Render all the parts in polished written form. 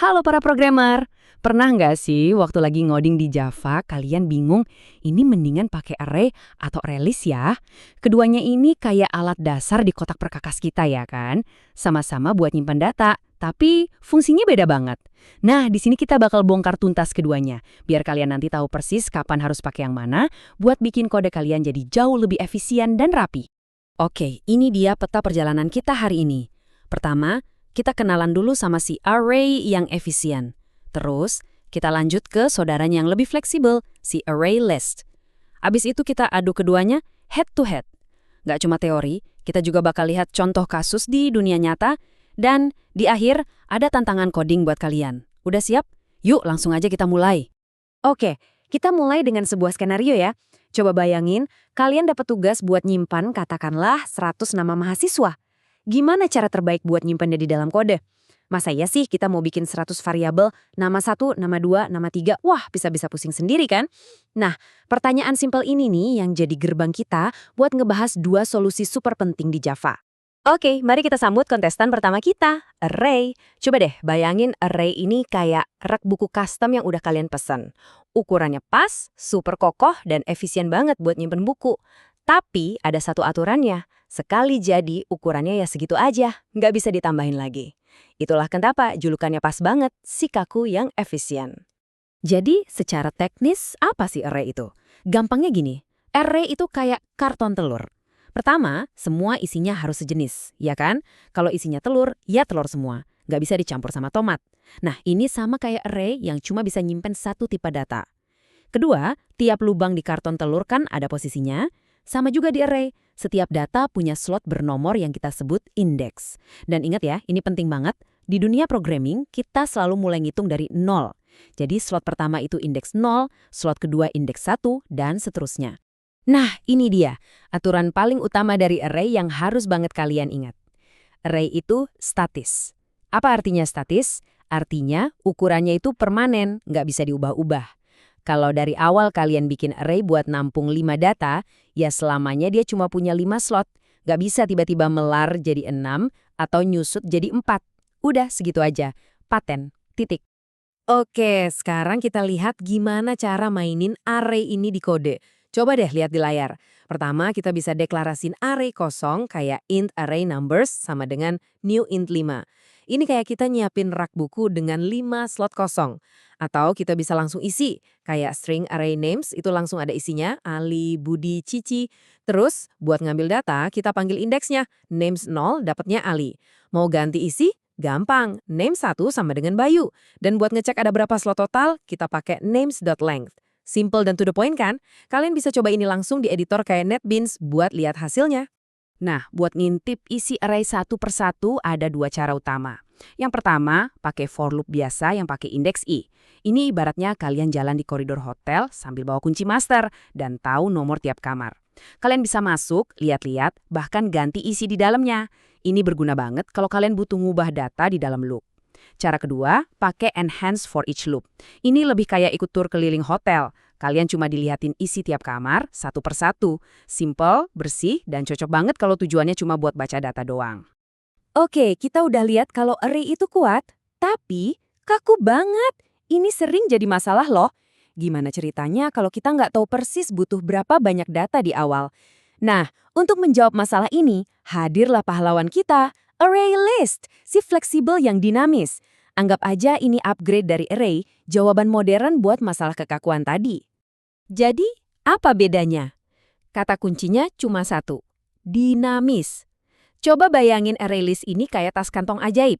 Halo para programmer, pernah nggak sih waktu lagi ngoding di Java kalian bingung ini mendingan pakai array atau ArrayList ya? Keduanya ini kayak alat dasar di kotak perkakas kita ya kan? Sama-sama buat nyimpan data, tapi fungsinya beda banget. Nah, di sini kita bakal bongkar tuntas keduanya, biar kalian nanti tahu persis kapan harus pakai yang mana buat bikin kode kalian jadi jauh lebih efisien dan rapi. Oke, ini dia peta perjalanan kita hari ini. Pertama, kita kenalan dulu sama si array yang efisien. Terus, kita lanjut ke saudaranya yang lebih fleksibel, si ArrayList. Abis itu kita adu keduanya head to head. Nggak cuma teori, kita juga bakal lihat contoh kasus di dunia nyata, dan di akhir ada tantangan coding buat kalian. Udah siap? Yuk langsung aja kita mulai. Oke, kita mulai dengan sebuah skenario ya. Coba bayangin, kalian dapat tugas buat nyimpan katakanlah 100 nama mahasiswa. Gimana cara terbaik buat nyimpannya di dalam kode? Masa iya sih kita mau bikin 100 variabel, nama 1, nama 2, nama 3, wah bisa-bisa pusing sendiri kan? Nah, pertanyaan simpel ini nih yang jadi gerbang kita buat ngebahas dua solusi super penting di Java. Oke, mari kita sambut kontestan pertama kita, array. Coba deh bayangin array ini kayak rak buku custom yang udah kalian pesen. Ukurannya pas, super kokoh, dan efisien banget buat nyimpen buku. Tapi ada satu aturannya, sekali jadi ukurannya ya segitu aja, nggak bisa ditambahin lagi. Itulah kenapa julukannya pas banget, si kaku yang efisien. Jadi secara teknis apa sih array itu? Gampangnya gini, array itu kayak karton telur. Pertama, semua isinya harus sejenis, ya kan? Kalau isinya telur, ya telur semua, nggak bisa dicampur sama tomat. Nah ini sama kayak array yang cuma bisa nyimpen satu tipe data. Kedua, tiap lubang di karton telur kan ada posisinya. Sama juga di array, setiap data punya slot bernomor yang kita sebut indeks. Dan ingat ya, ini penting banget, di dunia programming kita selalu mulai ngitung dari 0. Jadi slot pertama itu indeks 0, slot kedua indeks 1, dan seterusnya. Nah, ini dia, aturan paling utama dari array yang harus banget kalian ingat. Array itu statis. Apa artinya statis? Artinya ukurannya itu permanen, nggak bisa diubah-ubah. Kalau dari awal kalian bikin array buat nampung 5 data, ya selamanya dia cuma punya 5 slot. Nggak bisa tiba-tiba melar jadi 6 atau nyusut jadi 4. Udah segitu aja. Paten. Titik. Oke, sekarang kita lihat gimana cara mainin array ini di kode. Coba deh lihat di layar. Pertama, kita bisa deklarasiin array kosong kayak int array numbers sama dengan new int 5. Ini kayak kita nyiapin rak buku dengan 5 slot kosong. Atau kita bisa langsung isi, kayak string array names itu langsung ada isinya, Ali, Budi, Cici. Terus, buat ngambil data, kita panggil indeksnya, names 0 dapatnya Ali. Mau ganti isi? Gampang, names 1 sama dengan Bayu. Dan buat ngecek ada berapa slot total, kita pakai names.length. Simple dan to the point kan? Kalian bisa coba ini langsung di editor kayak NetBeans buat lihat hasilnya. Nah, buat ngintip isi array satu persatu ada dua cara utama. Yang pertama, pakai for loop biasa yang pakai indeks i. Ini ibaratnya kalian jalan di koridor hotel sambil bawa kunci master dan tahu nomor tiap kamar. Kalian bisa masuk, lihat-lihat, bahkan ganti isi di dalamnya. Ini berguna banget kalau kalian butuh ngubah data di dalam loop. Cara kedua, pakai enhance for each loop. Ini lebih kayak ikut tur keliling hotel. Kalian cuma dilihatin isi tiap kamar, satu persatu. Simple, bersih, dan cocok banget kalau tujuannya cuma buat baca data doang. Oke, kita udah lihat kalau array itu kuat, tapi kaku banget. Ini sering jadi masalah loh. Gimana ceritanya kalau kita nggak tahu persis butuh berapa banyak data di awal? Nah, untuk menjawab masalah ini, hadirlah pahlawan kita, ArrayList, si fleksibel yang dinamis. Anggap aja ini upgrade dari array, jawaban modern buat masalah kekakuan tadi. Jadi, apa bedanya? Kata kuncinya cuma satu, dinamis. Coba bayangin ArrayList ini kayak tas kantong ajaib.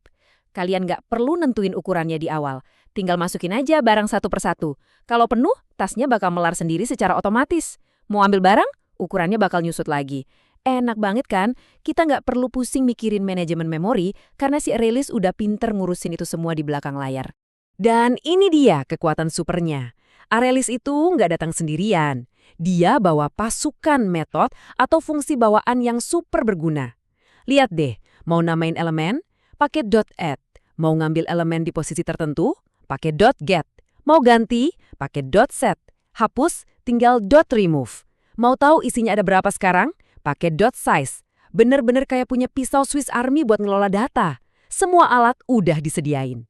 Kalian nggak perlu nentuin ukurannya di awal, tinggal masukin aja barang satu persatu. Kalau penuh, tasnya bakal melar sendiri secara otomatis. Mau ambil barang, ukurannya bakal nyusut lagi. Enak banget kan? Kita nggak perlu pusing mikirin manajemen memori karena si ArrayList udah pinter ngurusin itu semua di belakang layar. Dan ini dia kekuatan supernya. ArrayList itu nggak datang sendirian. Dia bawa pasukan metode atau fungsi bawaan yang super berguna. Lihat deh, mau namain elemen, pakai .add. Mau ngambil elemen di posisi tertentu, pakai .get. Mau ganti, pakai .set. Hapus, tinggal .remove. Mau tahu isinya ada berapa sekarang? Pakai .size. Bener-bener kayak punya pisau Swiss Army buat ngelola data. Semua alat udah disediain.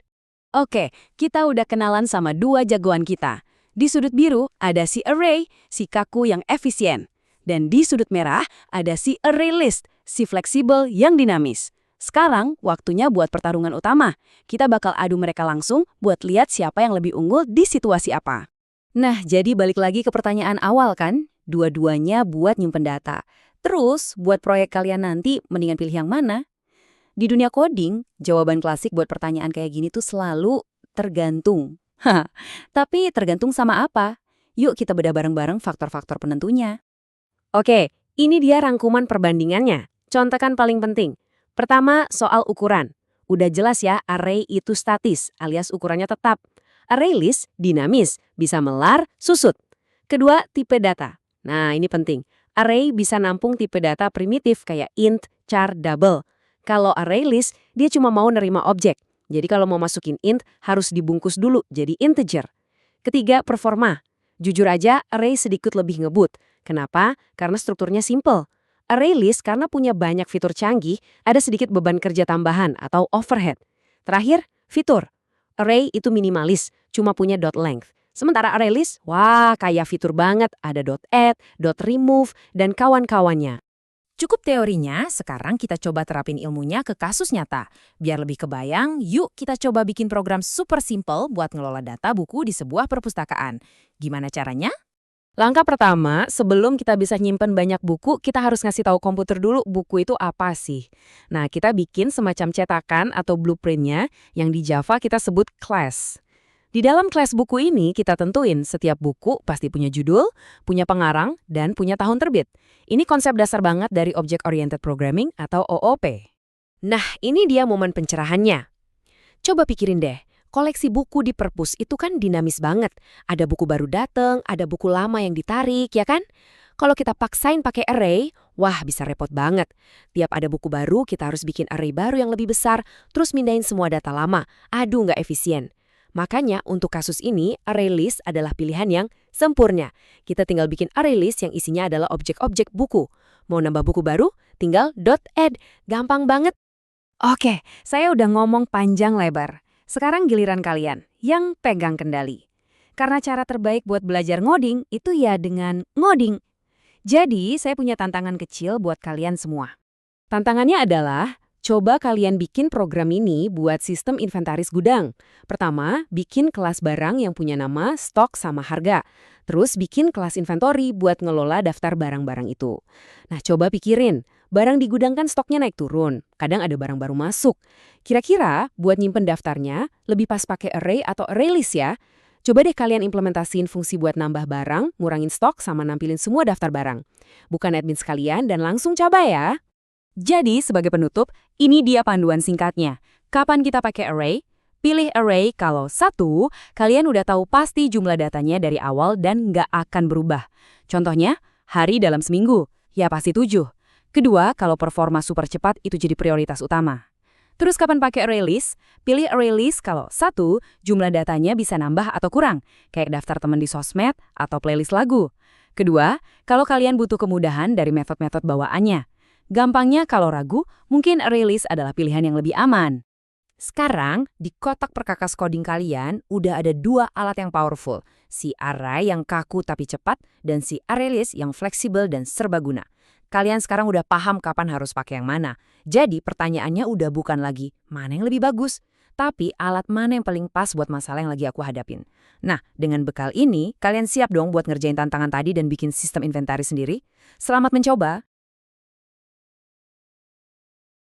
Oke, kita udah kenalan sama dua jagoan kita. Di sudut biru ada si array, si kaku yang efisien. Dan di sudut merah ada si array list, si fleksibel yang dinamis. Sekarang waktunya buat pertarungan utama. Kita bakal adu mereka langsung buat lihat siapa yang lebih unggul di situasi apa. Nah, jadi balik lagi ke pertanyaan awal kan? Dua-duanya buat nyimpen data. Terus, buat proyek kalian nanti, mendingan pilih yang mana? Di dunia coding, jawaban klasik buat pertanyaan kayak gini tuh selalu tergantung. Hah, tapi tergantung sama apa? Yuk kita bedah bareng-bareng faktor-faktor penentunya. Oke, ini dia rangkuman perbandingannya. Contekan paling penting. Pertama, soal ukuran. Udah jelas ya, array itu statis, alias ukurannya tetap. Array list dinamis, bisa melar, susut. Kedua, tipe data. Nah, ini penting. Array bisa nampung tipe data primitif kayak int, char, double. Kalau array list, dia cuma mau nerima objek. Jadi kalau mau masukin int, harus dibungkus dulu jadi integer. Ketiga, performa. Jujur aja, array sedikit lebih ngebut. Kenapa? Karena strukturnya simple. Array list karena punya banyak fitur canggih, ada sedikit beban kerja tambahan atau overhead. Terakhir, fitur. Array itu minimalis, cuma punya dot length. Sementara array list, wah kayak fitur banget, ada dot add, dot remove, dan kawan-kawannya. Cukup teorinya, sekarang kita coba terapin ilmunya ke kasus nyata. Biar lebih kebayang, yuk kita coba bikin program super simple buat ngelola data buku di sebuah perpustakaan. Gimana caranya? Langkah pertama, sebelum kita bisa nyimpen banyak buku, kita harus ngasih tahu komputer dulu buku itu apa sih. Nah, kita bikin semacam cetakan atau blueprintnya yang di Java kita sebut class. Di dalam kelas buku ini, kita tentuin setiap buku pasti punya judul, punya pengarang, dan punya tahun terbit. Ini konsep dasar banget dari Object Oriented Programming atau OOP. Nah, ini dia momen pencerahannya. Coba pikirin deh, koleksi buku di perpus itu kan dinamis banget. Ada buku baru dateng, ada buku lama yang ditarik, ya kan? Kalau kita paksain pakai array, wah bisa repot banget. Tiap ada buku baru, kita harus bikin array baru yang lebih besar, terus mindahin semua data lama. Aduh, nggak efisien. Makanya untuk kasus ini, array list adalah pilihan yang sempurna. Kita tinggal bikin array list yang isinya adalah objek-objek buku. Mau nambah buku baru, tinggal .add. Gampang banget. Oke, saya udah ngomong panjang lebar. Sekarang giliran kalian yang pegang kendali. Karena cara terbaik buat belajar ngoding itu ya dengan ngoding. Jadi, saya punya tantangan kecil buat kalian semua. Tantangannya adalah coba kalian bikin program ini buat sistem inventaris gudang. Pertama, bikin kelas barang yang punya nama, stok, sama harga. Terus bikin kelas inventory buat ngelola daftar barang-barang itu. Nah, coba pikirin, barang di gudang kan stoknya naik turun. Kadang ada barang baru masuk. Kira-kira buat nyimpen daftarnya, lebih pas pakai array atau array list ya? Coba deh kalian implementasiin fungsi buat nambah barang, ngurangin stok, sama nampilin semua daftar barang. Bukan admin sekalian dan langsung coba ya. Jadi, sebagai penutup, ini dia panduan singkatnya. Kapan kita pakai array? Pilih array kalau satu, kalian udah tahu pasti jumlah datanya dari awal dan nggak akan berubah. Contohnya, hari dalam seminggu. Ya pasti 7. Kedua, kalau performa super cepat itu jadi prioritas utama. Terus kapan pakai array list? Pilih array list kalau satu, jumlah datanya bisa nambah atau kurang, kayak daftar teman di sosmed atau playlist lagu. Kedua, kalau kalian butuh kemudahan dari metode-metode bawaannya. Gampangnya kalau ragu, mungkin array list adalah pilihan yang lebih aman. Sekarang, di kotak perkakas coding kalian udah ada 2 alat yang powerful. Si array yang kaku tapi cepat, dan si array list yang fleksibel dan serbaguna. Kalian sekarang udah paham kapan harus pakai yang mana. Jadi pertanyaannya udah bukan lagi mana yang lebih bagus, tapi alat mana yang paling pas buat masalah yang lagi aku hadapin. Nah, dengan bekal ini, kalian siap dong buat ngerjain tantangan tadi dan bikin sistem inventaris sendiri? Selamat mencoba!